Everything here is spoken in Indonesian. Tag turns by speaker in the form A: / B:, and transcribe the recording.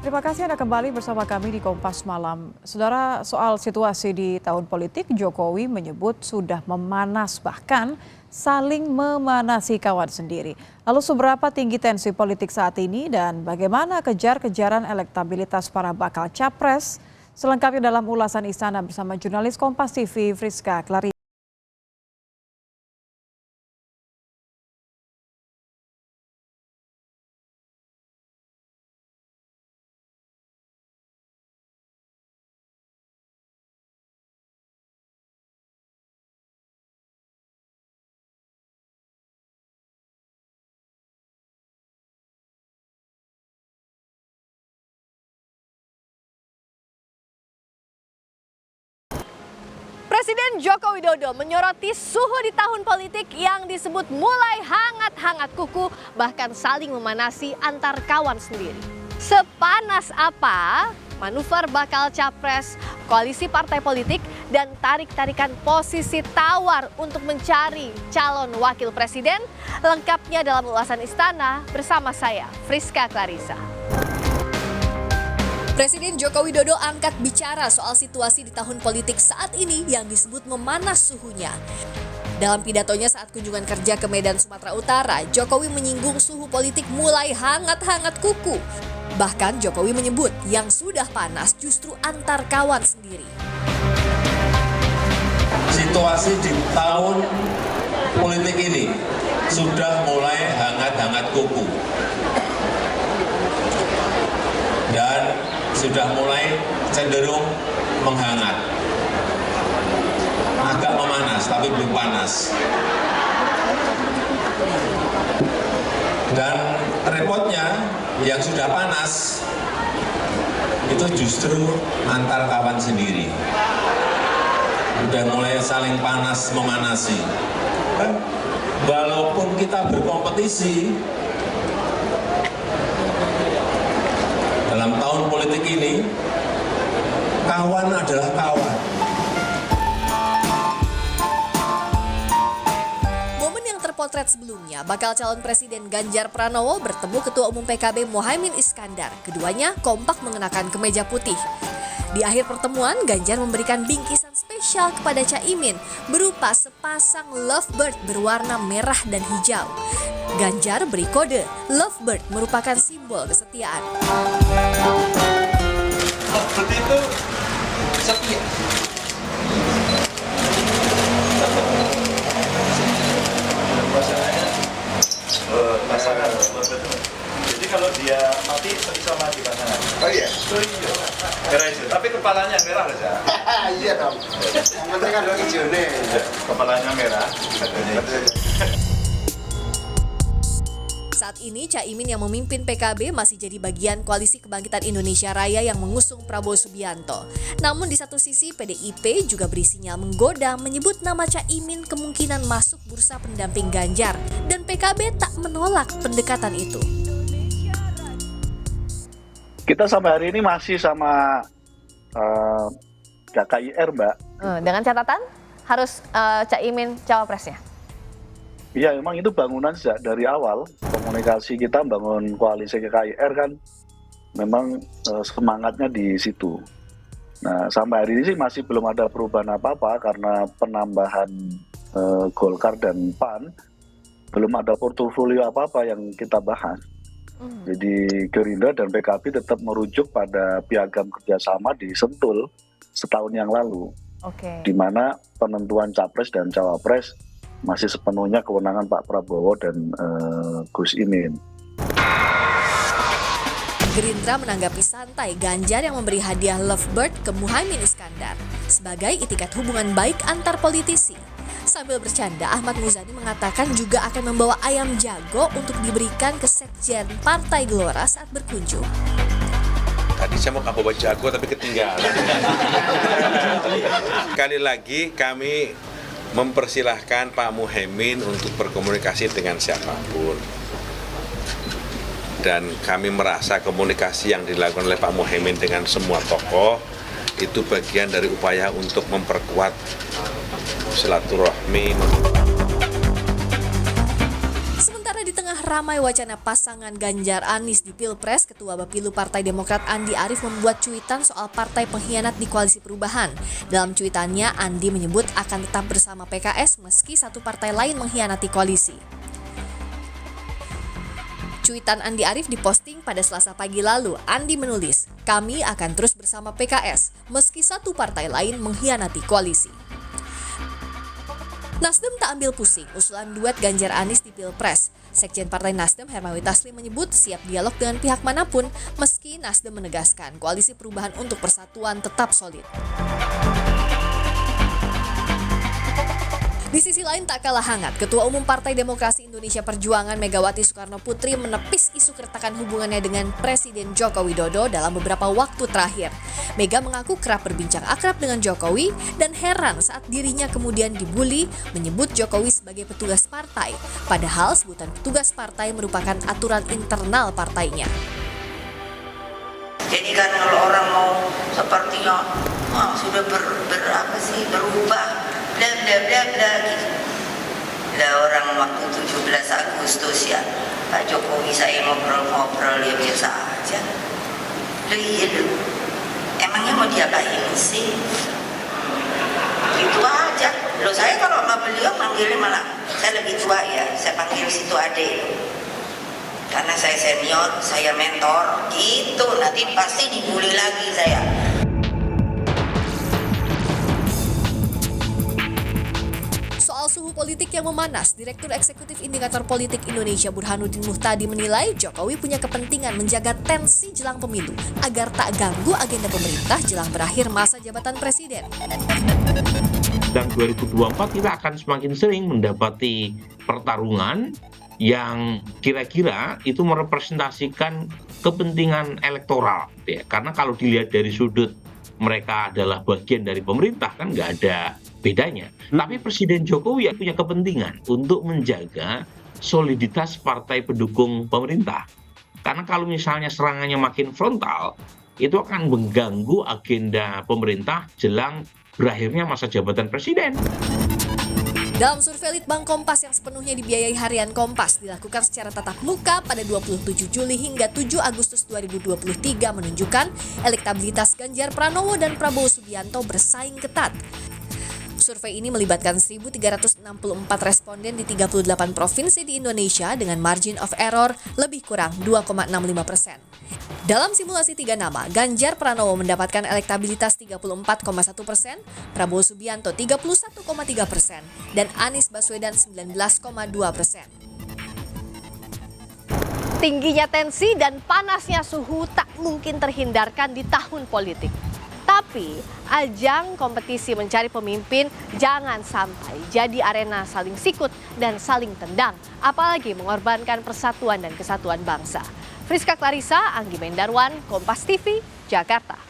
A: Terima kasih Anda kembali bersama kami di Kompas Malam. Saudara, soal situasi di tahun politik, Jokowi menyebut sudah memanas, bahkan saling memanasi kawan sendiri. Lalu seberapa tinggi tensi politik saat ini dan bagaimana kejar-kejaran elektabilitas para bakal capres? Selengkapnya dalam ulasan Istana bersama jurnalis Kompas TV Friska Clarissa.
B: Presiden Joko Widodo menyoroti suhu di tahun politik yang disebut mulai hangat-hangat kuku, bahkan saling memanasi antar kawan sendiri. Sepanas apa manuver bakal capres, koalisi partai politik, dan tarik-tarikan posisi tawar untuk mencari calon wakil presiden? Lengkapnya dalam ulasan Istana bersama saya, Friska Clarissa. Presiden Joko Widodo angkat bicara soal situasi di tahun politik saat ini yang disebut memanas suhunya. Dalam pidatonya saat kunjungan kerja ke Medan, Sumatera Utara, Jokowi menyinggung suhu politik mulai hangat-hangat kuku. Bahkan Jokowi menyebut yang sudah panas justru antar kawan sendiri.
C: Situasi di tahun politik ini sudah mulai hangat-hangat kuku. Dan sudah mulai cenderung menghangat. Agak memanas, tapi belum panas. Dan repotnya, yang sudah panas, itu justru antar kawan sendiri. Sudah mulai saling panas memanasi. Walaupun kita berkompetisi, dalam tahun politik ini, kawan adalah kawan.
B: Momen yang terpotret sebelumnya, bakal calon Presiden Ganjar Pranowo bertemu Ketua Umum PKB Muhaimin Iskandar. Keduanya kompak mengenakan kemeja putih. Di akhir pertemuan, Ganjar memberikan bingkisan spesial kepada Caimin berupa sepasang lovebird berwarna merah dan hijau. Ganjar beri kode, lovebird merupakan simbol kesetiaan.
D: Lovebird itu setia. Pasangan lovebird. Jadi kalau dia mati sama di pasangan.
E: Oh iya?
D: Oh iya. Merah hijau, tapi kepalanya merah saja.
E: Iya dong. Yang penting ada hijau nih.
D: Kepalanya merah.
B: Saat ini Caimin yang memimpin PKB masih jadi bagian Koalisi Kebangkitan Indonesia Raya yang mengusung Prabowo Subianto. Namun di satu sisi PDIP juga beri sinyal menggoda menyebut nama Caimin kemungkinan masuk bursa pendamping Ganjar dan PKB tak menolak pendekatan itu.
F: Kita sampai hari ini masih sama KKIR, Mbak.
B: Dengan catatan harus Caimin cawapresnya.
F: Iya, memang itu bangunan sejak dari awal. Komunikasi kita bangun koalisi KKIR kan memang semangatnya di situ. Nah, sampai hari ini sih masih belum ada perubahan apa-apa karena penambahan Golkar dan PAN, belum ada portofolio apa-apa yang kita bahas. Jadi Gerindra dan PKB tetap merujuk pada piagam kerjasama di Sentul setahun yang lalu, di mana penentuan capres dan cawapres masih sepenuhnya kewenangan Pak Prabowo dan Gus Imin.
B: Gerindra menanggapi santai Ganjar yang memberi hadiah lovebird ke Muhaimin Iskandar sebagai itikat hubungan baik antar politisi. Sambil bercanda, Ahmad Muzani mengatakan juga akan membawa ayam jago untuk diberikan ke sekjen Partai Gelora saat berkunjung.
G: Tadi saya mau bawa jago tapi ketinggalan. Sekali lagi kami mempersilahkan Pak Muhaimin untuk berkomunikasi dengan siapapun. Dan kami merasa komunikasi yang dilakukan oleh Pak Muhaimin dengan semua tokoh itu bagian dari upaya untuk memperkuat silaturahmi.
B: Sementara di tengah ramai wacana pasangan Ganjar Anies di Pilpres, Ketua Bapilu Partai Demokrat Andi Arief membuat cuitan soal partai pengkhianat di Koalisi Perubahan. Dalam cuitannya, Andi menyebut akan tetap bersama PKS meski satu partai lain mengkhianati koalisi. Cuitan Andi Arief diposting pada Selasa pagi lalu. Andi menulis, "Kami akan terus bersama PKS meski satu partai lain mengkhianati koalisi." Nasdem tak ambil pusing usulan duet Ganjar Anies di Pilpres. Sekjen Partai Nasdem Hermawi Taslim menyebut siap dialog dengan pihak manapun meski Nasdem menegaskan Koalisi Perubahan untuk Persatuan tetap solid. Di sisi lain tak kalah hangat, Ketua Umum Partai Demokrasi Indonesia Perjuangan Megawati Soekarno Putri menepis isu keretakan hubungannya dengan Presiden Joko Widodo dalam beberapa waktu terakhir. Mega mengaku kerap berbincang akrab dengan Jokowi dan heran saat dirinya kemudian dibully menyebut Jokowi sebagai petugas partai, padahal sebutan petugas partai merupakan aturan internal partainya.
H: Jadi kan kalau orang mau sepertinya sudah berubah bla bla bla bla gitu. Lah orang waktu 17 Agustus ya Pak Jokowi saya ngobrol-ngobrol ya biasa aja. Iya loh. Emangnya mau diapain sih? Gitu aja. Loh saya kalau sama beliau panggilnya malah saya lebih tua ya, saya panggil situ adek. Karena saya senior, saya mentor, gitu nanti pasti dibully lagi saya.
B: Soal suhu politik yang memanas, Direktur Eksekutif Indikator Politik Indonesia Burhanuddin Muhtadi menilai Jokowi punya kepentingan menjaga tensi jelang pemilu agar tak ganggu agenda pemerintah jelang berakhir masa jabatan presiden.
I: Dan 2024 kita akan semakin sering mendapati pertarungan yang kira-kira itu merepresentasikan kepentingan elektoral, ya. Karena kalau dilihat dari sudut mereka adalah bagian dari pemerintah kan nggak ada bedanya. Tapi Presiden Jokowi punya kepentingan untuk menjaga soliditas partai pendukung pemerintah. Karena kalau misalnya serangannya makin frontal, itu akan mengganggu agenda pemerintah jelang berakhirnya masa jabatan presiden.
B: Dalam survei Litbang Kompas yang sepenuhnya dibiayai harian Kompas dilakukan secara tatap muka pada 27 Juli hingga 7 Agustus 2023 menunjukkan elektabilitas Ganjar Pranowo dan Prabowo Subianto bersaing ketat. Survei ini melibatkan 1.364 responden di 38 provinsi di Indonesia dengan margin of error lebih kurang 2,65%. Dalam simulasi 3 nama, Ganjar Pranowo mendapatkan elektabilitas 34,1%, Prabowo Subianto 31,3%, dan Anies Baswedan 19,2%. Tingginya tensi dan panasnya suhu tak mungkin terhindarkan di tahun politik. Tapi, ajang kompetisi mencari pemimpin jangan sampai jadi arena saling sikut dan saling tendang, apalagi mengorbankan persatuan dan kesatuan bangsa. Friska Clarissa, Anggi Mendarwan, Kompas TV, Jakarta.